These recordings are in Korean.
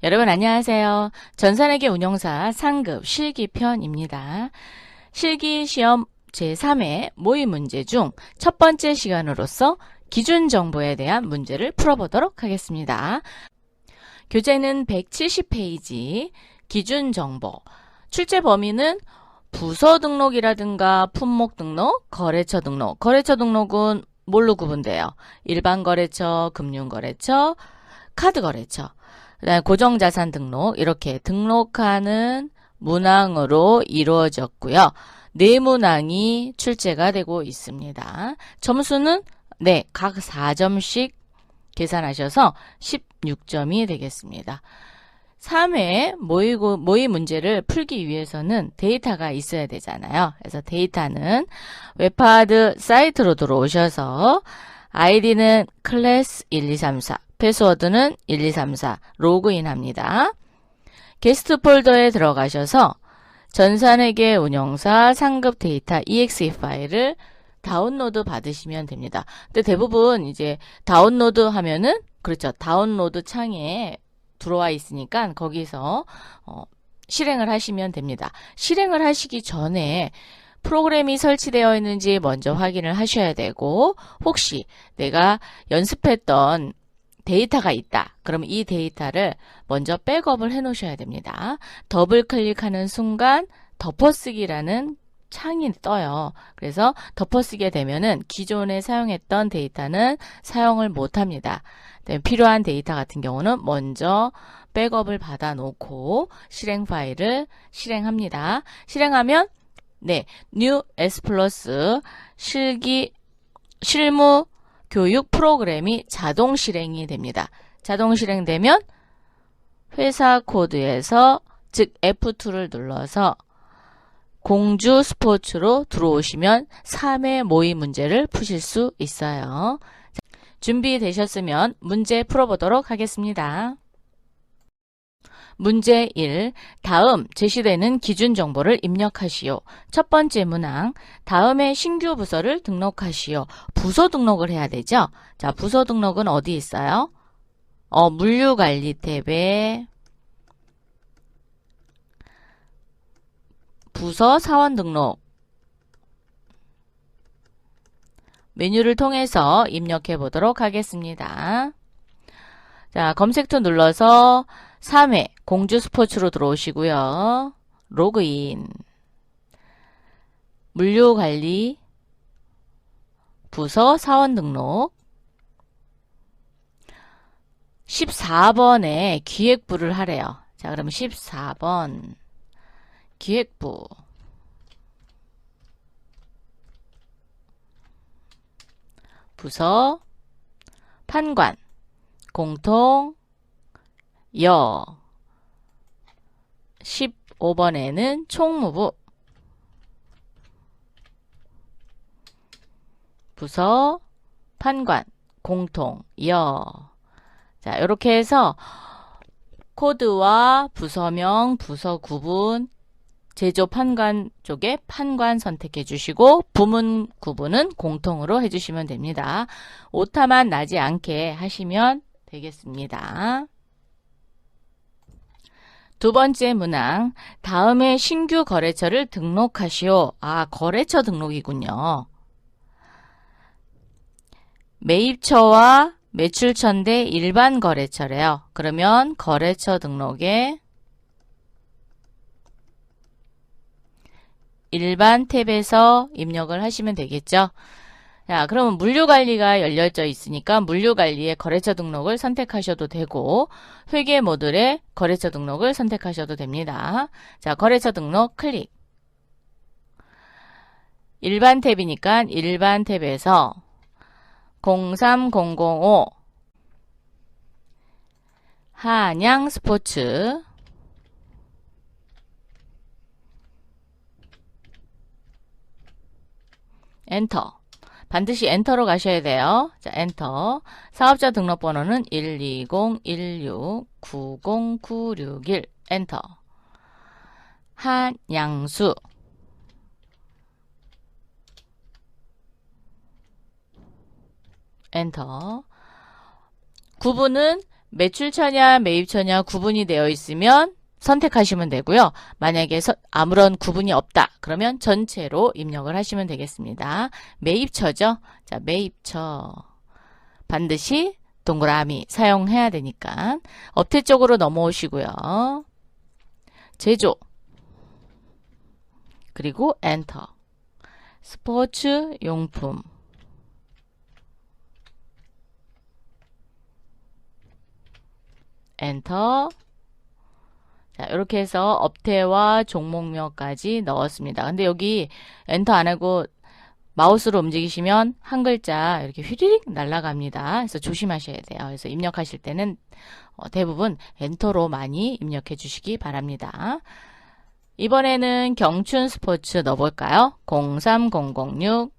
여러분 안녕하세요. 전산회계 운용사 상급 실기편입니다. 실기시험 제3회 모의 문제 중 첫 번째 시간으로서 기준 정보에 대한 문제를 풀어보도록 하겠습니다. 교재는 170페이지 기준 정보. 출제 범위는 부서 등록이라든가 품목 등록, 거래처 등록. 거래처 등록은 뭘로 구분돼요? 일반 거래처, 금융거래처, 카드 거래처. 그다음에 고정자산 등록 이렇게 등록하는 문항으로 이루어졌고요. 네 문항이 출제가 되고 있습니다. 점수는 각 4점씩 계산하셔서 16점이 되겠습니다. 3회 모의 문제를 풀기 위해서는 데이터가 있어야 되잖아요. 그래서 데이터는 웹하드 사이트로 들어오셔서 아이디는 클래스 1234 패스워드는 1234 로그인 합니다. 게스트 폴더에 들어가셔서 전산회계 운용사 상급 데이터 exe 파일을 다운로드 받으시면 됩니다. 근데 대부분 이제 다운로드 하면은 그렇죠. 다운로드 창에 들어와 있으니까 거기서 실행을 하시면 됩니다. 실행을 하시기 전에 프로그램이 설치되어 있는지 먼저 확인을 하셔야 되고 혹시 내가 연습했던 데이터가 있다. 그러면 이 데이터를 먼저 백업을 해 놓으셔야 됩니다. 더블 클릭하는 순간 덮어쓰기라는 창이 떠요. 그래서 덮어쓰게 되면은 기존에 사용했던 데이터는 사용을 못합니다. 필요한 데이터 같은 경우는 먼저 백업을 받아 놓고 실행 파일을 실행합니다. 실행하면 New S 플러스 실무 교육 프로그램이 자동 실행이 됩니다. 자동 실행되면 회사 코드에서 즉 F2를 눌러서 공주 스포츠로 들어오시면 3회 모의 문제를 푸실 수 있어요. 준비되셨으면 문제 풀어보도록 하겠습니다. 문제 1. 다음 제시되는 기준 정보를 입력하시오. 첫 번째 문항. 다음에 신규 부서를 등록하시오. 부서 등록을 해야 되죠? 자, 부서 등록은 어디 있어요? 물류관리 탭에 부서 사원 등록 메뉴를 통해서 입력해 보도록 하겠습니다. 자, 검색투 눌러서 3회 공주 스포츠로 들어오시고요. 로그인 물류관리 부서 사원 등록 14번에 기획부를 하래요. 자, 그럼 14번 기획부 부서 판관 공통 여 15번에는 총무부 부서 판관 공통 여 자, 이렇게 해서 코드와 부서명, 부서 구분, 제조 판관 쪽에 판관 선택해 주시고 부문 구분은 공통으로 해주시면 됩니다. 오타만 나지 않게 하시면 되겠습니다. 두 번째 문항, 다음에 신규 거래처를 등록하시오. 아, 거래처 등록이군요. 매입처와 매출처인데 일반 거래처래요. 그러면 거래처 등록에 일반 탭에서 입력을 하시면 되겠죠. 자, 그러면 물류관리가 열려져 있으니까 물류관리의 거래처 등록을 선택하셔도 되고 회계 모듈의 거래처 등록을 선택하셔도 됩니다. 자, 거래처 등록 클릭. 일반 탭이니까 일반 탭에서 03005 한양 스포츠 엔터. 반드시 엔터로 가셔야 돼요. 자, 엔터. 사업자 등록번호는 12016909661 엔터. 한양수 엔터. 구분은 매출처냐 매입처냐 구분이 되어 있으면 선택하시면 되고요. 만약에 아무런 구분이 없다. 그러면 전체로 입력을 하시면 되겠습니다. 매입처죠. 자, 매입처. 반드시 동그라미 사용해야 되니까. 업태 쪽으로 넘어오시고요. 제조. 그리고 엔터. 스포츠 용품. 엔터. 자, 이렇게 해서 업태와 종목명까지 넣었습니다. 근데 여기 엔터 안 하고 마우스로 움직이시면 한 글자 이렇게 휘리릭 날아갑니다. 그래서 조심하셔야 돼요. 그래서 입력하실 때는 대부분 엔터로 많이 입력해 주시기 바랍니다. 이번에는 경춘 스포츠 넣어볼까요? 03006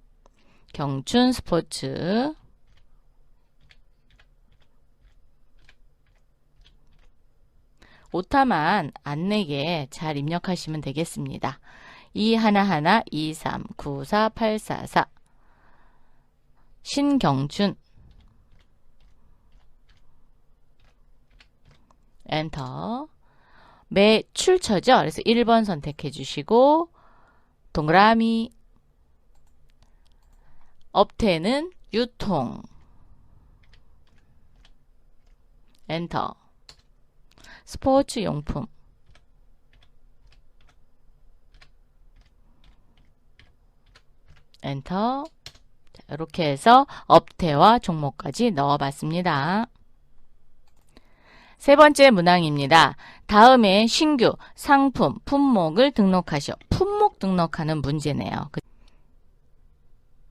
경춘 스포츠. 오타만 안 내게 잘 입력하시면 되겠습니다. 211 23 94 844 신경춘. 엔터. 매출처죠. 그래서 1번 선택해 주시고 동그라미. 업태는 유통. 엔터. 스포츠 용품. 엔터. 자, 이렇게 해서 업태와 종목까지 넣어봤습니다. 세 번째 문항입니다. 다음에 신규 상품, 품목을 등록하시오. 품목 등록하는 문제네요.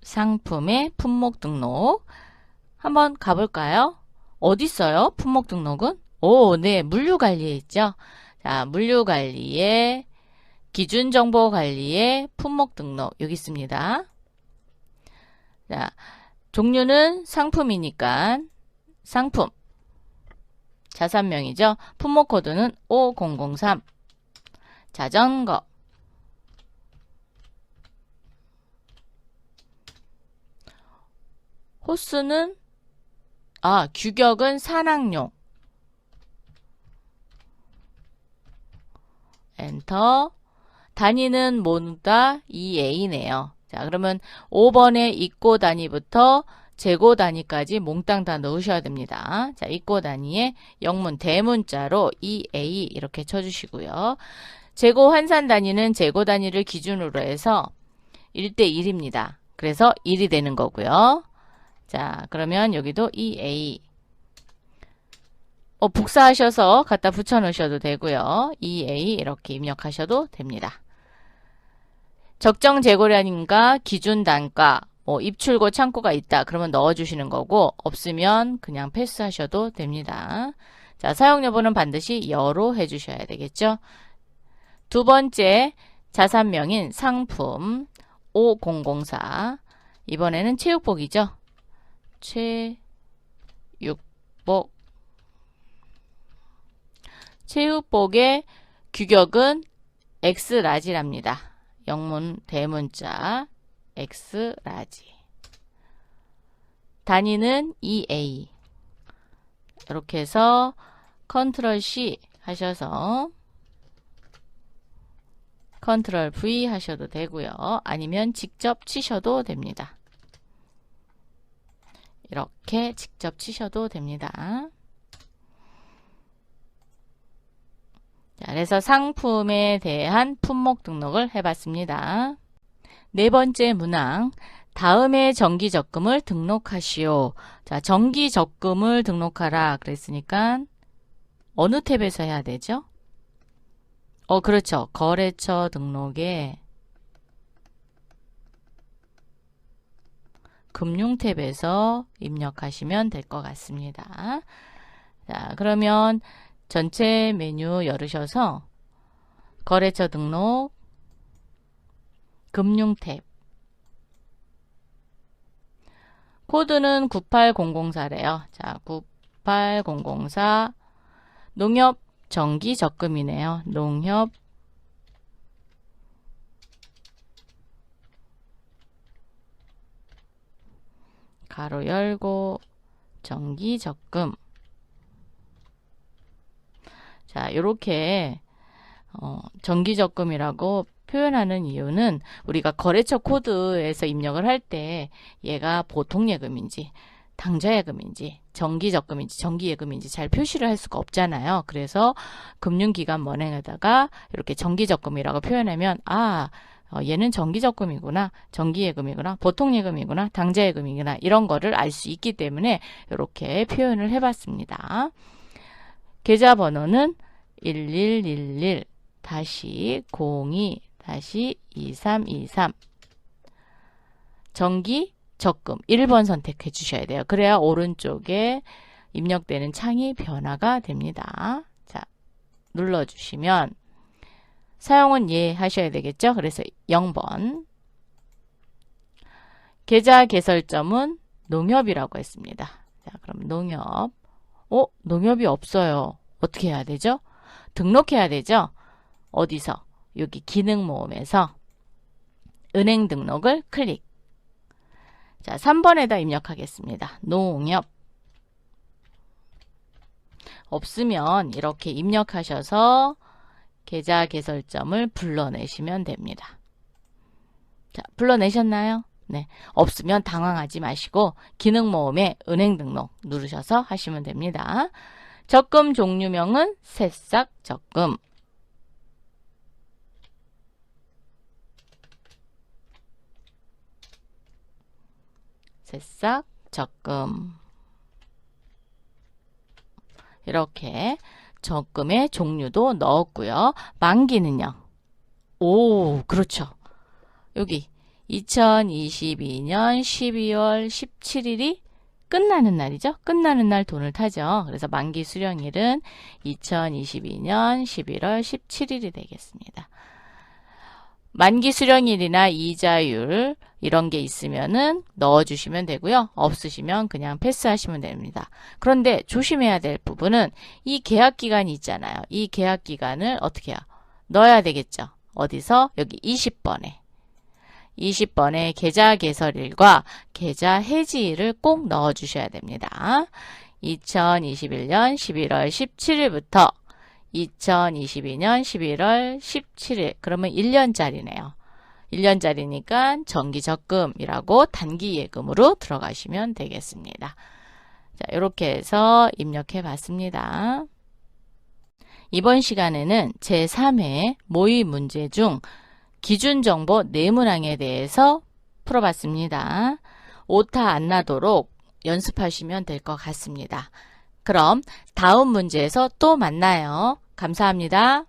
상품의 품목 등록. 한번 가볼까요? 어디 있어요? 품목 등록은? 오, 네. 물류관리에 있죠. 자, 물류관리에 기준정보관리에 품목 등록. 여기 있습니다. 자, 종류는 상품이니까 상품. 자산명이죠. 품목 코드는 5003. 자전거. 호수는 규격은 산악용. 엔터. 단위는 뭐다? EA네요. 자, 그러면 5번의 입고 단위부터 재고 단위까지 몽땅 다 넣으셔야 됩니다. 자, 입고 단위에 영문 대문자로 EA 이렇게 쳐주시고요. 재고 환산 단위는 재고 단위를 기준으로 해서 1대1입니다. 그래서 1이 되는 거고요. 자, 그러면 여기도 EA. 복사하셔서 갖다 붙여 넣으셔도 되고요. EA 이렇게 입력하셔도 됩니다. 적정 재고량인가 기준 단가, 입출고 창고가 있다. 그러면 넣어주시는 거고 없으면 그냥 패스하셔도 됩니다. 자, 사용 여부는 반드시 여로 해주셔야 되겠죠. 두 번째 자산명인 상품 5004. 이번에는 체육복이죠. 체육복. 체육복의 규격은 X라지랍니다. 영문 대문자 X라지. 단위는 EA. 이렇게 해서 컨트롤 C 하셔서 컨트롤 V 하셔도 되고요. 아니면 직접 치셔도 됩니다. 이렇게 직접 치셔도 됩니다. 자, 그래서 상품에 대한 품목 등록을 해봤습니다. 네 번째 문항. 다음에 정기적금을 등록하시오. 자, 정기적금을 등록하라 그랬으니까 어느 탭에서 해야 되죠? 그렇죠. 거래처 등록에 금융 탭에서 입력하시면 될 것 같습니다. 자, 그러면 전체 메뉴 열으셔서 거래처 등록, 금융 탭. 코드는 98004래요. 자, 98004 농협 정기 적금이네요. 농협 가로 열고 정기 적금. 자, 요렇게 정기적금이라고 표현하는 이유는 우리가 거래처 코드에서 입력을 할 때 얘가 보통예금인지 당좌예금인지 정기적금인지 정기예금인지 잘 표시를 할 수가 없잖아요. 그래서 금융기관 원행에다가 이렇게 정기적금이라고 표현하면 얘는 정기적금이구나, 정기예금이구나, 보통예금이구나, 당좌예금이구나 이런 거를 알 수 있기 때문에 이렇게 표현을 해봤습니다. 계좌번호는 1111-02-2323 정기 적금 1번 선택해 주셔야 돼요. 그래야 오른쪽에 입력되는 창이 변화가 됩니다. 자, 눌러주시면 사용은 예 하셔야 되겠죠. 그래서 0번 계좌 개설점은 농협이라고 했습니다. 자, 그럼 농협. 농협이 없어요. 어떻게 해야 되죠? 등록해야 되죠. 어디서? 여기 기능모음에서 은행 등록을 클릭. 자, 3번에다 입력하겠습니다. 농협. 없으면 이렇게 입력하셔서 계좌 개설점을 불러내시면 됩니다. 자, 불러내셨나요? 네. 없으면 당황하지 마시고 기능모음에 은행 등록 누르셔서 하시면 됩니다. 적금 종류명은 새싹 적금. 새싹 적금. 이렇게 적금의 종류도 넣었고요. 만기는요. 그렇죠. 여기 2022년 12월 17일이 끝나는 날이죠. 끝나는 날 돈을 타죠. 그래서 만기 수령일은 2022년 11월 17일이 되겠습니다. 만기 수령일이나 이자율 이런 게 있으면은 넣어주시면 되고요. 없으시면 그냥 패스하시면 됩니다. 그런데 조심해야 될 부분은 이 계약 기간이 있잖아요. 이 계약 기간을 어떻게 해요? 넣어야 되겠죠. 어디서? 여기 20번에 계좌 개설일과 계좌 해지일을 꼭 넣어주셔야 됩니다. 2021년 11월 17일부터 2022년 11월 17일 그러면 1년짜리네요. 1년짜리니까 정기적금이라고 단기예금으로 들어가시면 되겠습니다. 자, 이렇게 해서 입력해 봤습니다. 이번 시간에는 제3회 모의 문제 중 기준정보 네모낭에 대해서 풀어봤습니다. 오타 안 나도록 연습하시면 될 것 같습니다. 그럼 다음 문제에서 또 만나요. 감사합니다.